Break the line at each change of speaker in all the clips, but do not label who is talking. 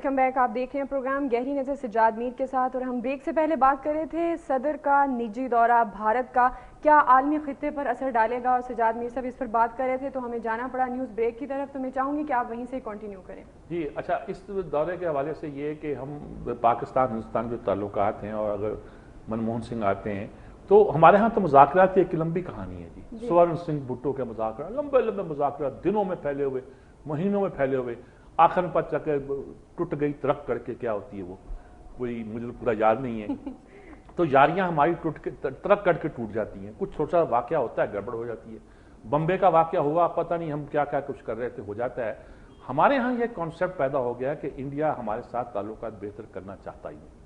Welcome back. آپ دیکھ رہے ہیں پروگرام گہری نظر سجاد میر کے ساتھ, اور ہم بریک سے پہلے بات کر رہے تھے صدر کا نجی دورہ بھارت کا کیا عالمی خطے پر اثر ڈالے گا, اور سجاد میر صاحب اس پر بات کر رہے تھے تو ہمیں جانا پڑا نیوز بریک کی طرف. تو میں چاہوں گی کہ آپ وہیں سے کنٹینیو کریں.
جی اچھا, اس دورے کے حوالے سے یہ کہ ہم پاکستان ہندوستان کے تعلقات ہیں, اور اگر منموہن سنگھ آتے ہیں تو ہمارے ہاں تو مذاکرات کی ایک لمبی کہانی ہے جی. سورن سنگھ بھٹو کے مذاکرات, لمبے لمبے مذاکرات, دنوں میں پھیلے ہوئے, مہینوں میں پھیلے ہوئے, آخر پر چل کے ٹوٹ گئی ترک کر کے. کیا ہوتی ہے وہ, کوئی مجھے پورا یاد نہیں ہے. تو یاریاں ہماری ترک کر کے ٹوٹ جاتی ہیں. کچھ چھوٹا واقعہ ہوتا ہے, گڑبڑ ہو جاتی ہے. بمبے کا واقعہ ہوا, پتہ نہیں ہم کیا کیا کچھ کر رہے تھے, ہو جاتا ہے. ہمارے ہاں یہ کانسیپٹ پیدا ہو گیا کہ انڈیا ہمارے ساتھ تعلقات بہتر کرنا چاہتا ہی نہیں.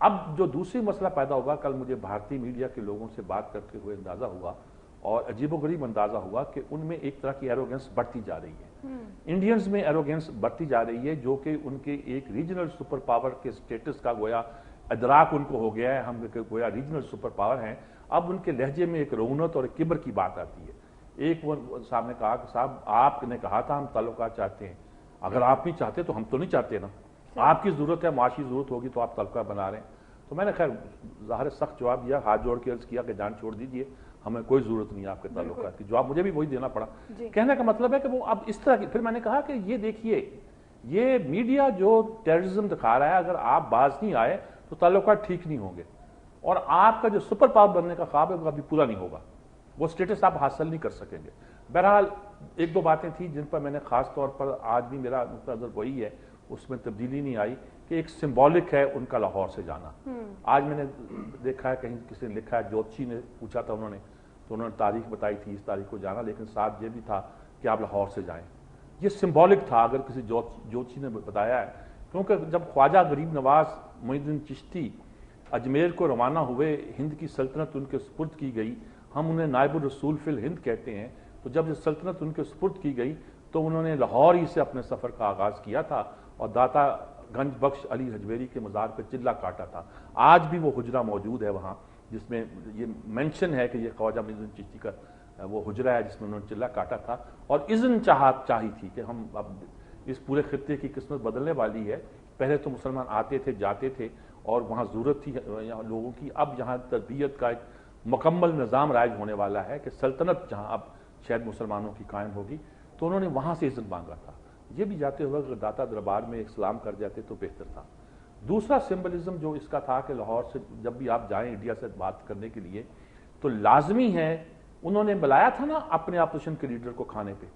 اب جو دوسری مسئلہ پیدا ہوگا, کل مجھے بھارتی میڈیا کے لوگوں سے بات کرتے ہوئے اندازہ ہوا, اور عجیب و غریب اندازہ ہوا کہ ان میں ایک طرح کی ایروگنس بڑھتی جا رہی ہے. انڈینز میں ایروگنس بڑھتی جا رہی ہے, جو کہ ان کے ایک ریجنل سپر پاور کے سٹیٹس کا گویا ادراک ان کو ہو گیا ہے. ہم گویا ریجنل سپر پاور ہیں. اب ان کے لہجے میں ایک رونت اور ایک کبر کی بات آتی ہے. ایک وہ صاحب نے کہا کہ صاحب آپ نے کہا تھا ہم تعلقات چاہتے ہیں, اگر آپ نہیں چاہتے تو ہم تو نہیں چاہتے نا. آپ کی ضرورت ہے, معاشی ضرورت ہوگی تو آپ تعلقات بنا رہے ہیں. تو میں نے خیر ظاہر سخت جواب دیا, ہاتھ جوڑ کے عرض کیا کہ جان چھوڑ دیجئے, ہمیں کوئی ضرورت نہیں آپ کے تعلقات کی. جواب مجھے بھی وہی دینا پڑا. کہنے کا مطلب ہے کہ وہ اب اس طرح کی. پھر میں نے کہا کہ یہ دیکھیے, یہ میڈیا جو ٹیررزم دکھا رہا ہے, اگر آپ باز نہیں آئے تو تعلقات ٹھیک نہیں ہوں گے, اور آپ کا جو سپر پاور بننے کا خواب ہے وہ کبھی پورا نہیں ہوگا. وہ سٹیٹس آپ حاصل نہیں کر سکیں گے. بہرحال ایک دو باتیں تھیں جن پر میں نے خاص طور پر, آج بھی میرا نقطہ نظر وہی ہے, اس میں تبدیلی نہیں آئی, کہ ایک سمبولک ہے ان کا لاہور سے جانا. آج میں نے دیکھا ہے کہیں کسی نے لکھا ہے, جوتشی نے پوچھا تھا انہوں نے, تو انہوں نے تاریخ بتائی تھی اس تاریخ کو جانا, لیکن ساتھ یہ بھی تھا کہ آپ لاہور سے جائیں. یہ سمبولک تھا اگر کسی جوتشی نے بتایا ہے, کیونکہ جب خواجہ غریب نواز معین الدین چشتی اجمیر کو روانہ ہوئے, ہند کی سلطنت ان کے سپرد کی گئی, ہم انہیں نائب الرسول فی الہند کہتے ہیں. تو جب یہ سلطنت ان کے سپرد کی گئی تو انہوں نے لاہور ہی سے اپنے سفر کا آغاز کیا تھا, اور داتا گنج بخش علی حجویری کے مزار پہ چلہ کاٹا تھا. آج بھی وہ حجرہ موجود ہے وہاں, جس میں یہ مینشن ہے کہ یہ خواجہ معین الدین چشتی کا وہ حجرہ ہے جس میں انہوں نے چلہ کاٹا تھا. اور اذن چاہی تھی کہ ہم اب اس پورے خطے کی قسمت بدلنے والی ہے. پہلے تو مسلمان آتے تھے, جاتے تھے, اور وہاں ضرورت تھی یہاں لوگوں کی. اب یہاں تربیت کا ایک مکمل نظام رائج ہونے والا ہے کہ سلطنت جہاں اب شاید مسلمانوں کی قائم ہوگی, تو انہوں نے وہاں سے اذن مانگا تھا. یہ بھی جاتے ہوئے اگر داتا دربار میں ایک سلام کر جاتے تو بہتر تھا. دوسرا سمبلزم جو اس کا تھا کہ لاہور سے جب بھی آپ جائیں انڈیا سے بات کرنے کے لیے, تو لازمی ہے, انہوں نے بلایا تھا نا اپنے اپوزیشن کے لیڈر کو کھانے پہ,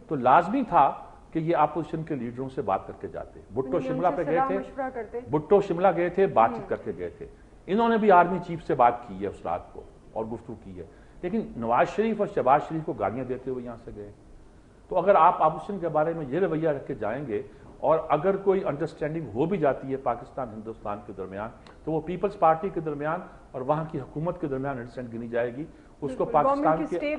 تو لازمی تھا کہ یہ اپوزیشن کے لیڈروں سے بات کر کے جاتے. بھٹو شملہ پہ گئے تھے, بھٹو شملہ گئے تھے, بات چیت کر کے گئے تھے. انہوں نے بھی آرمی چیف سے بات کی ہے اس رات کو اور گفتگو کی ہے, لیکن نواز شریف اور شہباز شریف کو گالیاں دیتے ہوئے یہاں سے گئے. تو اگر آپ اپوزیشن کے بارے میں یہ رویہ رکھ کے جائیں گے, اور اگر کوئی انڈرسٹینڈنگ ہو بھی جاتی ہے پاکستان ہندوستان کے درمیان, تو وہ پیپلز پارٹی کے درمیان اور وہاں کی حکومت کے درمیان انڈرسٹینڈ گنی جائے گی. اس کو پاکستان کے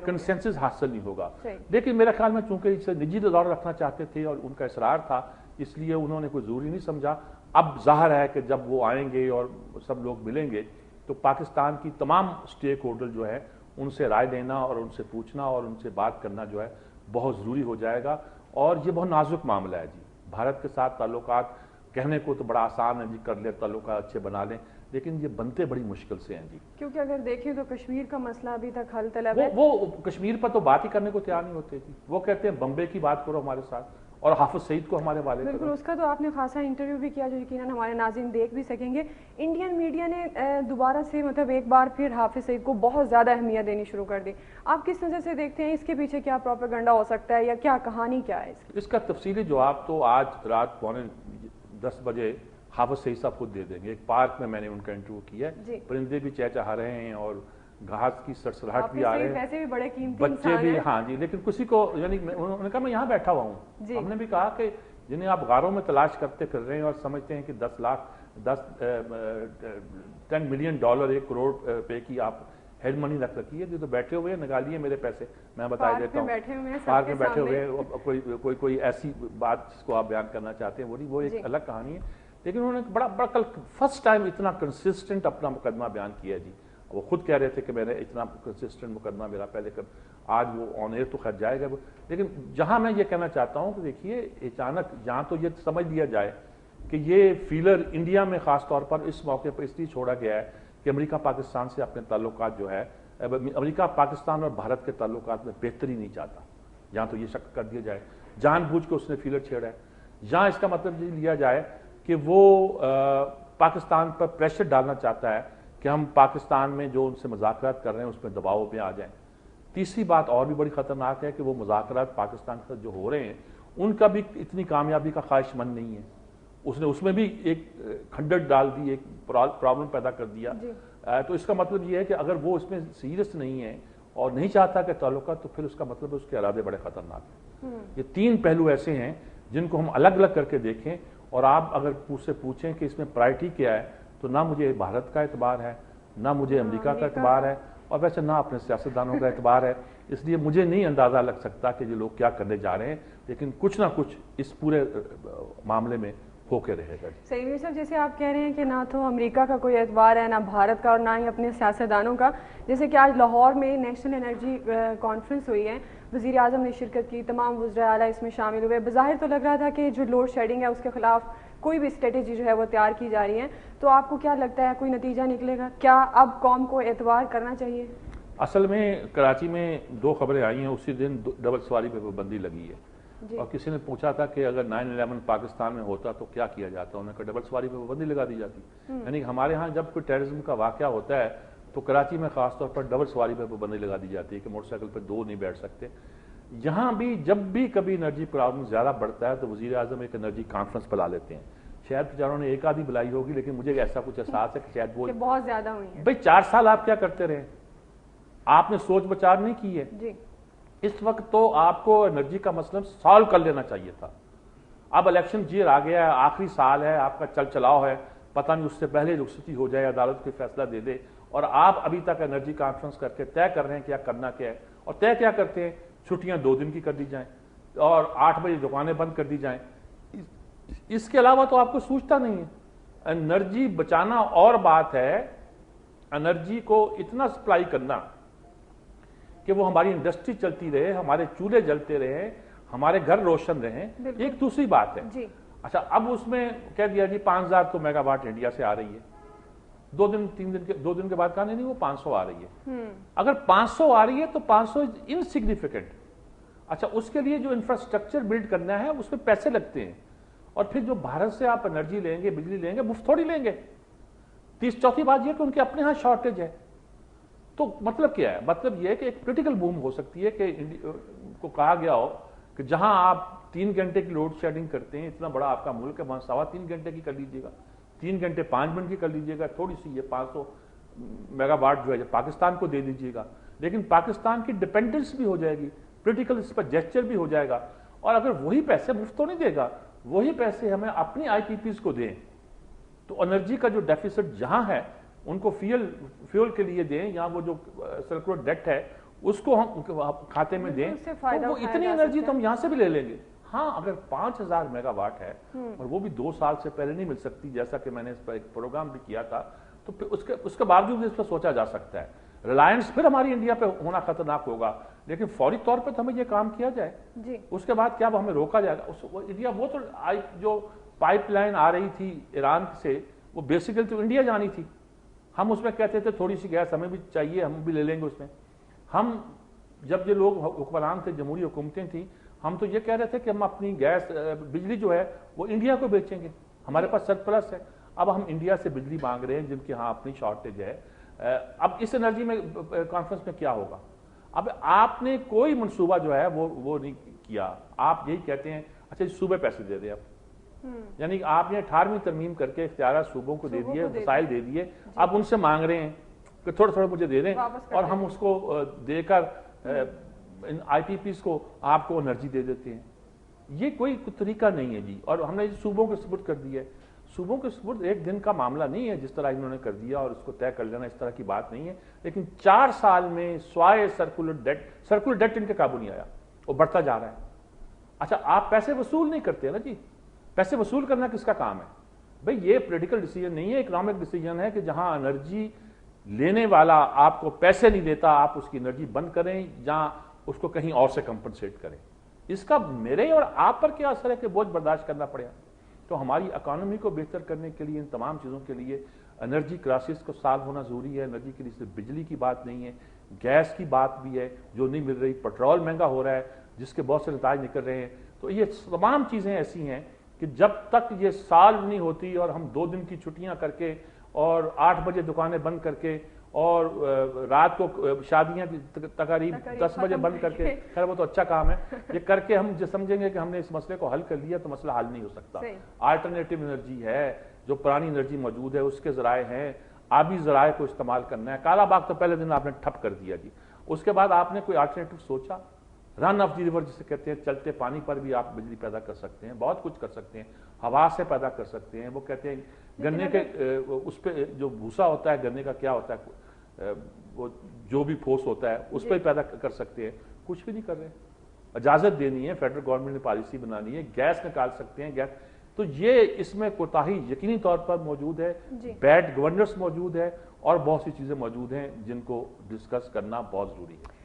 کنسنسس حاصل نہیں ہوگا. لیکن میرے خیال میں چونکہ اسے نجی دور رکھنا چاہتے تھے اور ان کا اصرار تھا, اس لیے انہوں نے کوئی ضروری نہیں سمجھا. اب ظاہر ہے کہ جب وہ آئیں گے اور سب لوگ ملیں گے تو پاکستان کی تمام اسٹیک ہولڈر جو ہے ان سے رائے لینا اور ان سے پوچھنا اور ان سے بات کرنا جو ہے بہت ضروری ہو جائے گا. اور یہ بہت نازک معاملہ ہے جی. بھارت کے ساتھ تعلقات کہنے کو تو بڑا آسان ہے جی, کر لیں تعلقات اچھے بنا لیں, لیکن یہ بنتے بڑی مشکل سے ہیں جی.
کیونکہ اگر دیکھیں تو کشمیر کا مسئلہ ابھی تک حل طلب ہے.
وہ کشمیر پر تو بات ہی کرنے کو تیار نہیں ہوتے جی. وہ کہتے ہیں بمبے کی بات کرو ہمارے ساتھ, اور حافظ سعید کو ہمارے والے.
بالکل, اس کا تو آپ نے خاصا انٹرویو بھی کیا جو یقیناً ہمارے ناظرین دیکھ بھی سکیں گے. انڈین میڈیا نے دوبارہ سے مطلب ایک بار پھر حافظ سعید کو بہت زیادہ اہمیت دینی شروع کر دی. آپ کس نظر سے دیکھتے ہیں, اس کے پیچھے کیا پروپیگنڈا ہو سکتا ہے, یا کیا کہانی کیا ہے
اس کا تفصیلی جواب تو آج رات 9:45 بجے حافظ سعید صاحب خود دے دیں گے. ایک پارک میں نے ان کا انٹرویو کیا ہے, پرندے بھی چہچہا رہے ہیں اور گھاس کی سرسراہٹ بھی آ رہے ہیں,
ویسے بھی بڑے قیمتی
بچے بھی. ہاں جی, لیکن کسی کو یعنی انہوں نے کہا میں یہاں بیٹھا ہوا ہوں. ہم نے بھی کہا کہ جنہیں آپ غاروں میں تلاش کرتے پھر رہے ہیں اور سمجھتے ہیں کہ 10 ملین ڈالر, 1 کروڑ روپے کی آپ ہیڈ منی رکھ رکھی ہے, جو تو بیٹھے ہوئے ہیں, نکالیے میرے پیسے, میں بتا دیتا ہوں. پارک میں بیٹھے ہوئے, کوئی ایسی بات جس کو آپ بیان کرنا چاہتے ہیں وہ ایک الگ کہانی ہے. لیکن انہوں نے بڑا کل فرسٹ ٹائم اتنا کنسسٹنٹ اپنا مقدمہ بیان کیا جی, وہ خود کہہ رہے تھے کہ میں نے اتنا کنسسٹنٹ مقدمہ میرا پہلے آج وہ آن ایئر تو خیر جائے گا. لیکن جہاں میں یہ کہنا چاہتا ہوں کہ دیکھیے اچانک جہاں تو یہ سمجھ لیا جائے کہ یہ فیلر انڈیا میں خاص طور پر اس موقع پر اس لیے چھوڑا گیا ہے کہ امریکہ پاکستان سے اپنے تعلقات جو ہے امریکہ پاکستان اور بھارت کے تعلقات میں بہتری نہیں چاہتا, جہاں تو یہ شک کر دیا جائے جان بوجھ کے اس نے فیلر چھیڑا ہے. جہاں اس کا مطلب یہ لیا جائے کہ وہ پاکستان پر پریشر ڈالنا چاہتا ہے کہ ہم پاکستان میں جو ان سے مذاکرات کر رہے ہیں اس میں دباؤ میں آ جائیں. تیسری بات اور بھی بڑی خطرناک ہے کہ وہ مذاکرات پاکستان کے ساتھ جو ہو رہے ہیں ان کا بھی اتنی کامیابی کا خواہش مند نہیں ہے. اس میں بھی ایک کھنڈر ڈال دی, ایک پرابلم پیدا کر دیا. تو اس کا مطلب یہ ہے کہ اگر وہ اس میں سیریس نہیں ہے اور نہیں چاہتا کہ تعلقات, تو پھر اس کا مطلب اس کے ارادے بڑے خطرناک ہیں. یہ تین پہلو ایسے ہیں جن کو ہم الگ الگ کر کے دیکھیں, اور آپ اگر سے پوچھیں کہ اس میں پرائرٹی کیا ہے تو نہ مجھے بھارت کا اعتبار ہے, نہ مجھے امریکہ کا اعتبار ہے, اور ویسے نہ اپنے سیاستدانوں کا اعتبار ہے. اس لیے مجھے نہیں اندازہ لگ سکتا کہ یہ لوگ کیا کرنے جا رہے ہیں, لیکن کچھ نہ کچھ اس پورے معاملے میں ہو کے رہے گا.
صحیح میر صاحب, جیسے آپ کہہ رہے ہیں کہ نہ تو امریکہ کا کوئی اعتبار ہے, نہ بھارت کا, اور نہ ہی اپنے سیاستدانوں کا. جیسے کہ آج لاہور میں نیشنل انرجی کانفرنس ہوئی ہے, وزیر اعظم نے شرکت کی, تمام وزراء اعلیٰ اس میں شامل ہوئے. بظاہر تو لگ رہا تھا کہ جو لوڈ شیڈنگ ہے اس کے خلاف کوئی بھی اسٹریٹجی جو ہے وہ تیار کی جا رہی ہے. تو آپ کو کیا لگتا ہے, کوئی نتیجہ نکلے گا؟ کیا اب قوم کو اعتبار کرنا چاہیے؟
اصل میں کراچی میں دو خبریں آئی ہیں, اسی دن ڈبل سواری پہ پابندی لگی ہے. اور کسی نے پوچھا تھا کہ اگر 9/11 پاکستان میں ہوتا تو کیا کیا جاتا, انہوں نے کہا ڈبل سواری پہ پابندی لگا دی جاتی. یعنی ہمارے ہاں جب کوئی ٹیررزم کا واقعہ ہوتا ہے تو کراچی میں خاص طور پر ڈبل سواری پہ پابندی لگا دی جاتی ہے کہ موٹر سائیکل پہ دو نہیں بیٹھ سکتے. یہاں بھی جب بھی کبھی انرجی پرابلم زیادہ بڑھتا ہے تو وزیر اعظم ایک انرجی کانفرنس بلا لیتے ہیں. شاید بیچاروں نے ایک آدھی بلائی ہوگی, لیکن مجھے ایسا کچھ احساس ہے کہ شاید وہ
بہت زیادہ ہوئی ہے.
بھائی 4 سال آپ کیا کرتے رہے, آپ نے سوچ بچار نہیں کی ہے. اس وقت تو آپ کو انرجی کا مسئلہ سالو کر لینا چاہیے تھا. اب الیکشن جیئر آ گیا ہے, آخری سال ہے, آپ کا چل چلاؤ ہے, پتہ نہیں اس سے پہلے رخصتی ہو جائے, عدالت کوئی فیصلہ دے دے, اور آپ ابھی تک انرجی کانفرنس کر کے طے کر رہے ہیں کیا کرنا کیا ہے. اور طے کیا کرتے ہیں, چھٹیاں 2 دن کی کر دی جائیں اور 8 بجے دکانیں بند کر دی جائیں. اس کے علاوہ تو آپ کو سوچتا نہیں ہے. انرجی بچانا اور بات ہے, انرجی کو اتنا سپلائی کرنا کہ وہ ہماری انڈسٹری چلتی رہے, ہمارے چولہے جلتے رہے, ہمارے گھر روشن رہیں, ایک دوسری بات ہے. اچھا, اب اس میں کہہ دیا جی 5000 تو میگا واٹ انڈیا سے آ رہی ہے. 2 دن کے بعد کہا نہیں وہ 500 آ رہی ہے. اگر 500 آ رہی ہے تو 500 انسگنیفیکنٹ. اچھا, اس کے لیے جو انفراسٹرکچر بلڈ کرنا ہے اس میں پیسے لگتے ہیں, اور پھر جو بھارت سے آپ انرجی لیں گے, بجلی لیں گے, مفت تھوڑی لیں گے. چوتھی بات یہ کہ ان کے اپنے ہاں شارٹیج ہے. تو مطلب کیا ہے, مطلب یہ ہے کہ ایک پولیٹیکل بوم ہو سکتی ہے کہ کو کہا گیا ہو کہ جہاں آپ 3 گھنٹے کی لوڈ شیڈنگ کرتے ہیں, اتنا بڑا آپ کا ملک ہے, وہاں 3.25 گھنٹے کی کر لیجیے گا, 3 گھنٹے 5 منٹ کی کر لیجیے گا, تھوڑی سی یہ 500 میگا واٹ جو ہے پاکستان کو دے دیجیے گا. لیکن پاکستان کی ڈیپینڈنس بھی ہو جائے گی, پولیٹیکل اس پر جیسچر بھی ہو جائے گا. اور اگر وہی پیسے مفت تو نہیں دے گا, وہی پیسے ہمیں اپنی آئی پی پیز کو دیں, تو انرجی کا جو ڈیفیسٹ جہاں ہے ان کو فیول کے لیے دیں, یا وہ جو سرکولر ڈیٹ ہے اس کو ہم کھاتے میں دیں, تو وہ اتنی انرجی تو ہم یہاں سے بھی لے لیں گے. ہاں, اگر 5000 میگا واٹ ہے اور وہ بھی 2 سال سے پہلے نہیں مل سکتی, جیسا کہ میں نے اس پر ایک پروگرام بھی کیا تھا, تو اس کے باوجود اس پر سوچا جا سکتا ہے. ریلائنس پھر ہماری انڈیا پہ ہونا خطرناک ہوگا, لیکن فوری طور پہ تو ہمیں یہ کام کیا جائے. اس کے بعد کیا ہمیں روکا جائے گا؟ انڈیا وہ تو جو پائپ لائن آ رہی تھی ایران سے, وہ بیسیکلی تو انڈیا جانی تھی. ہم اس میں کہتے تھے تھوڑی سی گیس ہمیں بھی چاہیے, ہم بھی لے لیں گے اس میں. ہم جب یہ لوگ حکمران تھے, جمہوری حکومتیں تھیں, ہم تو یہ کہہ رہے تھے کہ ہم اپنی گیس بجلی جو ہے وہ انڈیا کو بیچیں گے, ہمارے پاس سرپلس ہے. اب ہم انڈیا سے بجلی مانگ رہے ہیں جن کی ہاں اپنی شارٹیج ہے. اب اس انرجی میں کانفرنس میں کیا ہوگا؟ اب آپ نے کوئی منصوبہ جو ہے وہ نہیں کیا. آپ یہی کہتے ہیں اچھا صوبے پیسے دے دیں. اب یعنی آپ نے 18ویں ترمیم کر کے اختیارات صوبوں کو دے دیے, وسائل دے دیے, اب ان سے مانگ رہے ہیں کہ تھوڑا تھوڑا مجھے دے دیں, اور ہم اس کو دے کر آئی پی پیز کو آپ کو انرجی دے دیتے ہیں. یہ کوئی طریقہ نہیں ہے جی. اور ہم نے صوبوں کو سپرد کر دیا ہے. صوبوں کے سپرد ایک دن کا معاملہ نہیں ہے جس طرح انہوں نے کر دیا اور اس کو طے کر لینا, اس طرح کی بات نہیں ہے. لیکن 4 سال میں سوائے سرکولر ڈیٹ ان کے قابو نہیں آیا, وہ بڑھتا جا رہا ہے. اچھا, آپ پیسے وصول نہیں کرتے نا جی. پیسے وصول کرنا کس کا کام ہے بھئی؟ یہ پولیٹیکل ڈیسیجن نہیں ہے, اکنامک ڈیسیجن ہے کہ جہاں انرجی لینے والا آپ کو پیسے نہیں دیتا آپ اس کی انرجی بند کریں یا اس کو کہیں اور سے کمپنسیٹ کریں. اس کا میرے اور آپ پر کیا اثر ہے کہ بوجھ برداشت کرنا پڑے. تو ہماری اکانومی کو بہتر کرنے کے لیے ان تمام چیزوں کے لیے انرجی کرائسس کو سالو ہونا ضروری ہے. انرجی کے لیے صرف بجلی کی بات نہیں ہے, گیس کی بات بھی ہے جو نہیں مل رہی, پیٹرول مہنگا ہو رہا ہے جس کے بہت سے نتائج نکل رہے ہیں. تو یہ تمام چیزیں ایسی ہیں کہ جب تک یہ سالو نہیں ہوتی اور ہم 2 دن کی چھٹیاں کر کے اور 8 بجے دکانیں بند کر کے اور رات کو شادیاں تقریب 10 بجے بند کر کے, خیر وہ تو اچھا کام ہے, یہ کر کے ہم سمجھیں گے کہ ہم نے اس مسئلے کو حل کر لیا تو مسئلہ حل نہیں ہو سکتا. آلٹرنیٹو انرجی ہے, جو پرانی انرجی موجود ہے اس کے ذرائع ہیں, آبی ذرائع کو استعمال کرنا ہے. کالا باغ تو پہلے دن آپ نے ٹھپ کر دیا جی, اس کے بعد آپ نے کوئی آلٹرنیٹو سوچا؟ رن آف دی ریور جسے کہتے ہیں, چلتے پانی پر بھی آپ بجلی پیدا کر سکتے ہیں, بہت کچھ کر سکتے ہیں, ہوا سے پیدا کر سکتے ہیں. وہ کہتے ہیں گنے کے اس پہ جو بھوسا ہوتا ہے گنے کا کیا ہوتا ہے, وہ جو بھی پھوس ہوتا ہے اس پہ پیدا کر سکتے ہیں. کچھ بھی نہیں کر رہے, اجازت دینی ہے, فیڈرل گورنمنٹ نے پالیسی بنانی ہے, گیس نکال سکتے ہیں گیس. تو یہ اس میں کوتاہی یقینی طور پر موجود ہے, بیڈ گورننس موجود ہے اور بہت سی چیزیں موجود ہیں جن کو ڈسکس کرنا بہت ضروری ہے.